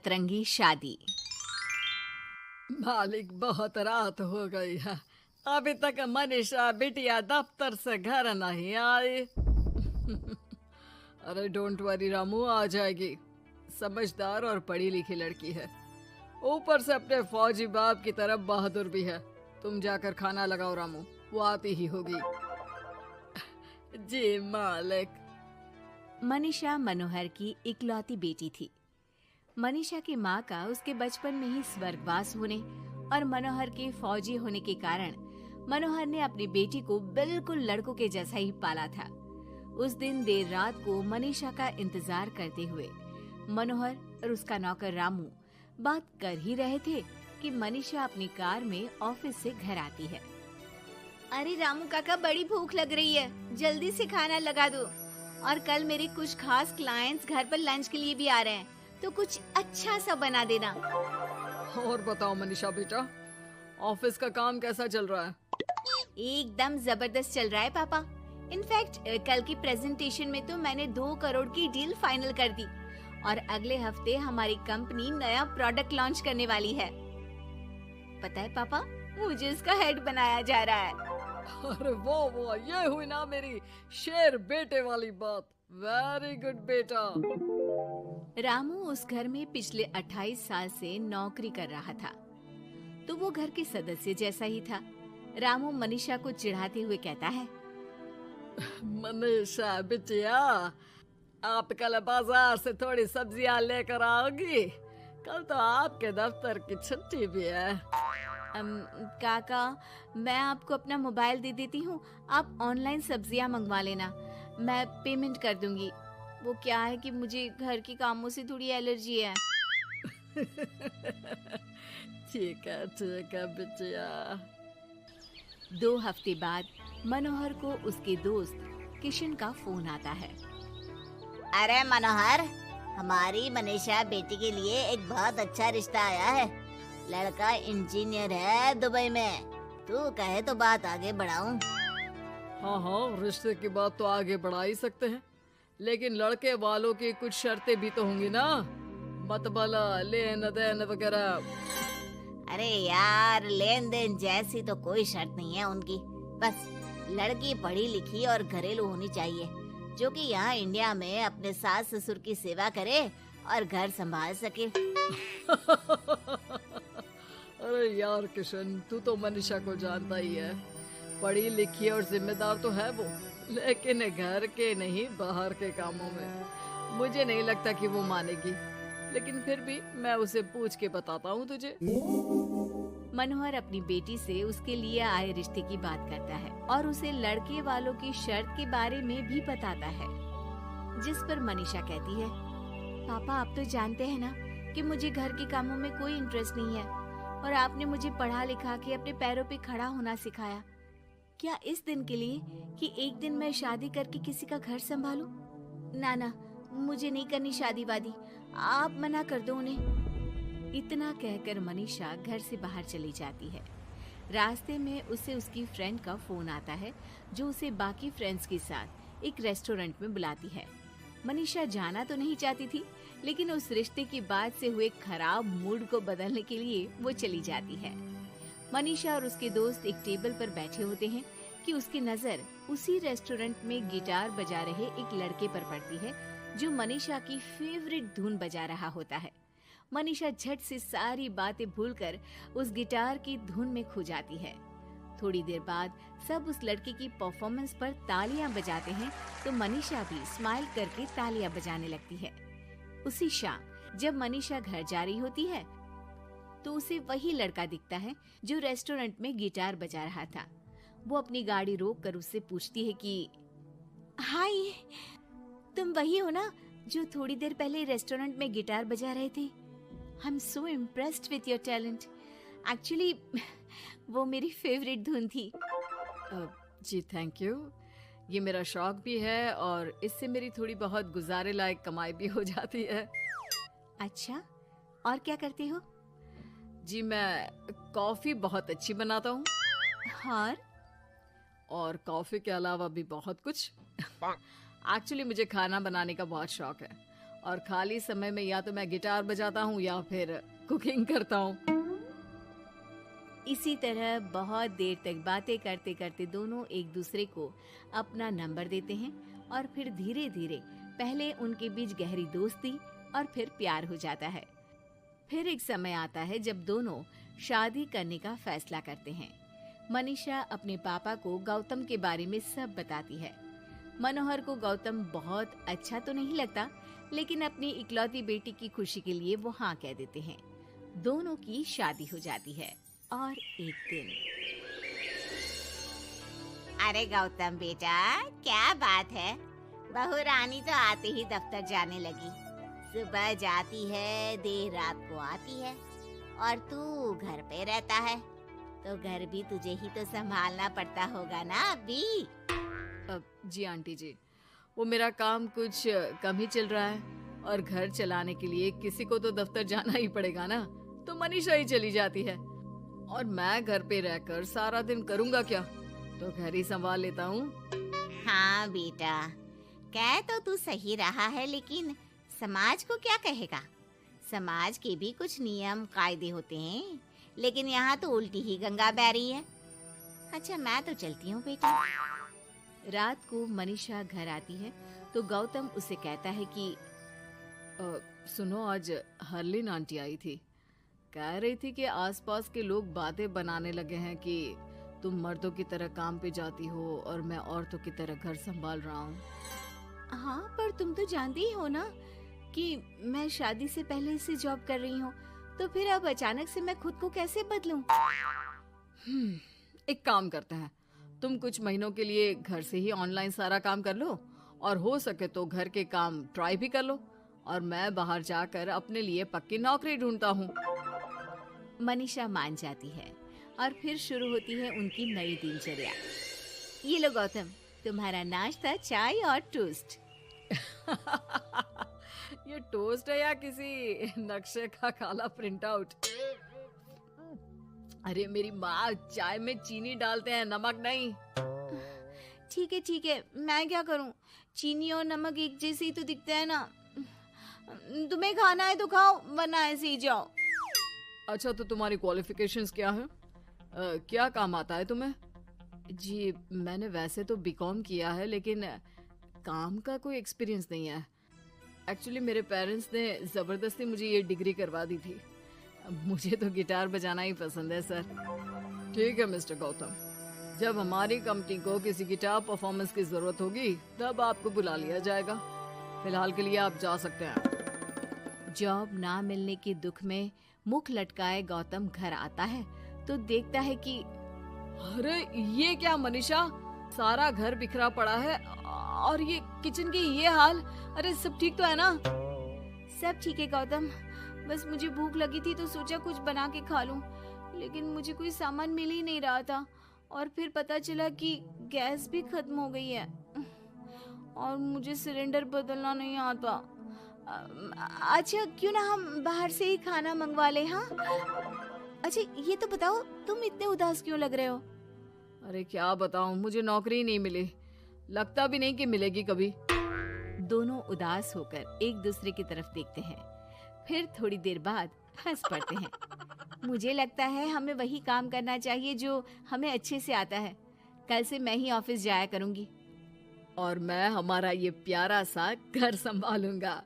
सतरंगी शादी। मालिक, बहुत रात हो गई है। अभी तक मनीषा बिटिया दफ्तर से घर नहीं आई। अरे डोंट वरी रामू, आ जाएगी। समझदार और पढ़ी लिखी लड़की है, ऊपर से अपने फौजी बाप की तरफ बहादुर भी है। तुम जाकर खाना लगाओ रामू, वो आती ही होगी। जी मालिक। मनीषा मनोहर की इकलौती बेटी थी। मनीषा की माँ का उसके बचपन में ही स्वर्गवास होने और मनोहर के फौजी होने के कारण मनोहर ने अपनी बेटी को बिल्कुल लड़कों के जैसा ही पाला था। उस दिन देर रात को मनीषा का इंतजार करते हुए मनोहर और उसका नौकर रामू बात कर ही रहे थे कि मनीषा अपनी कार में ऑफिस से घर आती है। अरे रामू काका, बड़ी भूख लग रही है, जल्दी से खाना लगा दो। और कल मेरे कुछ खास क्लाइंट्स घर पर लंच के लिए भी आ रहे हैं, तो कुछ अच्छा सा बना देना। और बताओ मनीषा बेटा, ऑफिस का काम कैसा चल रहा है? एकदम जबरदस्त चल रहा है पापा। इनफैक्ट कल की प्रेजेंटेशन में तो मैंने 2 करोड़ की डील फाइनल कर दी और अगले हफ्ते हमारी कंपनी नया प्रोडक्ट लॉन्च करने वाली है। पता है पापा, मुझे इसका हेड बनाया जा रहा है। अरे वो ये हुई ना मेरी शेर बेटे वाली बात। वेरी गुड बेटा। रामू उस घर में पिछले 28 साल से नौकरी कर रहा था, तो वो घर के सदस्य जैसा ही था। रामू मनीषा को चिढ़ाते हुए कहता है, मनीषा बिटिया, आप कल बाजार से थोड़ी सब्जियां लेकर आओगी? कल तो आपके दफ्तर की छुट्टी भी है। काका, मैं आपको अपना मोबाइल दे देती हूँ, आप ऑनलाइन सब्जियां मंगवा लेना, मैं पेमेंट कर दूंगी। वो क्या है कि मुझे घर के कामों से थोड़ी एलर्जी है। ठीक है बिटिया। 2 हफ्ते बाद मनोहर को उसके दोस्त किशन का फोन आता है। अरे मनोहर, हमारी मनीषा बेटी के लिए एक बहुत अच्छा रिश्ता आया है। लड़का इंजीनियर है दुबई में। तू कहे तो बात आगे बढ़ाऊं? हाँ, रिश्ते की बात तो आगे बढ़ा ही सकते हैं, लेकिन लड़के वालों की कुछ शर्तें भी तो होंगी ना, मतबला, लेन देन वगैरह। अरे यार, लेन देन जैसी तो कोई शर्त नहीं है उनकी। बस लड़की पढ़ी लिखी और घरेलू होनी चाहिए, जो कि यहाँ इंडिया में अपने सास ससुर की सेवा करे और घर संभाल सके। अरे यार किशन, तू तो मनीषा को जानता ही है, पढ़ी लिखी और जिम्मेदार तो है वो, लेकिन घर के नहीं बाहर के कामों में मुझे नहीं लगता कि वो मानेगी। लेकिन फिर भी मैं उसे पूछ के बताता हूँ तुझे। मनोहर अपनी बेटी से उसके लिए आए रिश्ते की बात करता है और उसे लड़के वालों की शर्त के बारे में भी बताता है, जिस पर मनीषा कहती है, पापा आप तो जानते हैं ना कि मुझे घर के कामों में कोई इंटरेस्ट नहीं है और आपने मुझे पढ़ा लिखा के अपने पैरों पे खड़ा होना सिखाया। क्या इस दिन के लिए कि एक दिन मैं शादी करके किसी का घर संभालूं? ना, मुझे नहीं करनी शादी वादी, आप मना कर दो उन्हें। इतना कहकर मनीषा घर से बाहर चली जाती है। रास्ते में उसे उसकी फ्रेंड का फोन आता है, जो उसे बाकी फ्रेंड्स के साथ एक रेस्टोरेंट में बुलाती है। मनीषा जाना तो नहीं चाहती थी, लेकिन उस रिश्ते की बात से हुए खराब मूड को बदलने के लिए वो चली जाती है। मनीषा और उसके दोस्त एक टेबल पर बैठे होते हैं कि उसकी नजर उसी रेस्टोरेंट में गिटार बजा रहे एक लड़के पर पड़ती है, जो मनीषा की फेवरेट धुन बजा रहा होता है। मनीषा झट से सारी बातें भूलकर उस गिटार की धुन में खो जाती है। थोड़ी देर बाद सब उस लड़के की परफॉर्मेंस पर तालियां बजाते हैं, तो मनीषा भी स्माइल करके तालियां बजाने लगती है। उसी शाम जब मनीषा घर जा रही होती है, तो उसे वही लड़का दिखता है जो रेस्टोरेंट में गिटार बजा रहा था। वो अपनी गाड़ी रोककर उससे पूछती है कि हाय, तुम वही हो ना जो थोड़ी देर पहले रेस्टोरेंट में गिटार बजा रहे थे? I am so impressed with your talent. Actually वो मेरी फेवरेट धुन थी। जी थैंक यू, ये मेरा शौक भी है और इससे मेरी थोड़ी बहुत गुजारे लायक कमाई भी हो जाती है। अच्छा, और क्या करते हो? जी मैं कॉफी बहुत अच्छी बनाता हूँ। और कॉफी के अलावा भी बहुत कुछ। एक्चुअली मुझे खाना बनाने का बहुत शौक है और खाली समय में या तो मैं गिटार बजाता हूँ या फिर कुकिंग करता हूँ। इसी तरह बहुत देर तक बातें करते करते दोनों एक दूसरे को अपना नंबर देते हैं और फिर धीरे धीरे पहले उनके बीच गहरी दोस्ती और फिर प्यार हो जाता है। फिर एक समय आता है जब दोनों शादी करने का फैसला करते हैं। मनीषा अपने पापा को गौतम के बारे में सब बताती है। मनोहर को गौतम बहुत अच्छा तो नहीं लगता, लेकिन अपनी इकलौती बेटी की खुशी के लिए वो हाँ कह देते हैं। दोनों की शादी हो जाती है और एक दिन अरे गौतम बेटा, क्या बात है, बहू रानी तो आते ही दफ्तर जाने लगी। सुबह जाती है, देर रात को आती है, और तू घर पे रहता है, तो घर भी तुझे ही तो संभालना पड़ता होगा ना अभी। जी आंटी जी, वो मेरा काम कुछ कम ही चल रहा है और घर चलाने के लिए किसी को तो दफ्तर जाना ही पड़ेगा ना, तो मनीषा ही चली जाती है और मैं घर पे रहकर सारा दिन करूँगा क्या, तो घर ही संभाल लेता हूँ। हाँ बेटा, कह तो तू सही रहा है, लेकिन समाज को क्या कहेगा? समाज के भी कुछ नियम कायदे होते हैं, लेकिन यहाँ तो उल्टी ही गंगा बह रही है। अच्छा, मैं तो चलती हूँ बेटा। रात को मनीषा घर आती है तो गौतम उसे कहता है कि सुनो, आज हरलीन आंटी आई थी, कह रही थी कि आसपास के लोग बातें बनाने लगे हैं कि तुम मर्दों की तरह काम पे जाती हो और मैं औरतों की तरह घर संभाल रहा हूँ। हाँ, पर तुम तो जानती ही हो ना कि मैं शादी से पहले से जॉब कर रही हूँ, तो फिर अब अचानक से मैं खुद को कैसे बदलूं? एक काम करते हैं, तुम कुछ महीनों के लिए घर से ही ऑनलाइन सारा काम कर लो और हो सके तो घर के काम ट्राई भी कर लो, और मैं बाहर जाकर अपने लिए पक्की नौकरी ढूंढता हूँ। मनीषा मान जाती है और फिर शुरू होती है उनकी नई दिनचर्या। ये लो गौतम, तुम्हारा नाश्ता, चाय और टोस्ट। ये टोस्ट है या किसी नक्शे का काला प्रिंट आउट? अरे मेरी माँ चाय में चीनी डालते हैं, नमक नहीं। ठीक है, मैं क्या करूं? चीनी और नमक एक जैसे ही तो दिखते हैं ना। तुम्हें खाना है तो खाओ, वरना ऐसे ही जाओ। अच्छा, तो तुम्हारी क्वालिफिकेशंस क्या है? क्या काम आता है तुम्हें? जी, मैंने वैसे तो बीकॉम किया है, लेकिन काम का कोई एक्सपीरियंस नहीं है। एक्चुअली मेरे पेरेंट्स ने ज़बरदस्ती मुझे ये डिग्री करवा दी थी। मुझे तो गिटार बजाना ही पसंद है सर। ठीक है मिस्टर गौतम, जब हमारी कंपनी को किसी गिटार परफॉर्मेंस की ज़रूरत होगी तब आपको बुला लिया जाएगा। फिलहाल के लिए आप जा सकते हैं। जॉब ना मिलने के दुख में मुख लटकाए गौतम घर आता है तो देखता है कि अरे ये क्या मनीषा, सारा घर बिखरा पड़ा है और ये किचन की ये हाल। अरे सब ठीक तो है ना? सब ठीक है गौतम, बस मुझे भूख लगी थी तो सोचा कुछ बना के खा लूं, लेकिन मुझे कोई सामान मिल ही नहीं रहा था और फिर पता चला कि गैस भी खत्म हो गई है और मुझे सिलेंडर बदलना नहीं आता। अच्छा, क्यों ना हम बाहर से ही खाना मंगवा ले? हाँ, अच्छा ये तो बताओ, तुम इतने उदास क्यों लग रहे हो? अरे क्या बताऊं, मुझे नौकरी नहीं मिली, लगता भी नहीं कि मिलेगी कभी। दोनों उदास होकर एक दूसरे की तरफ देखते हैं, फिर थोड़ी देर बाद हंस पड़ते हैं। मुझे लगता है हमें वही काम करना चाहिए जो हमें अच्छे से आता है। कल से मैं ही ऑफिस जाया करूंगी और मैं हमारा ये प्यारा सा घर संभालूंगा।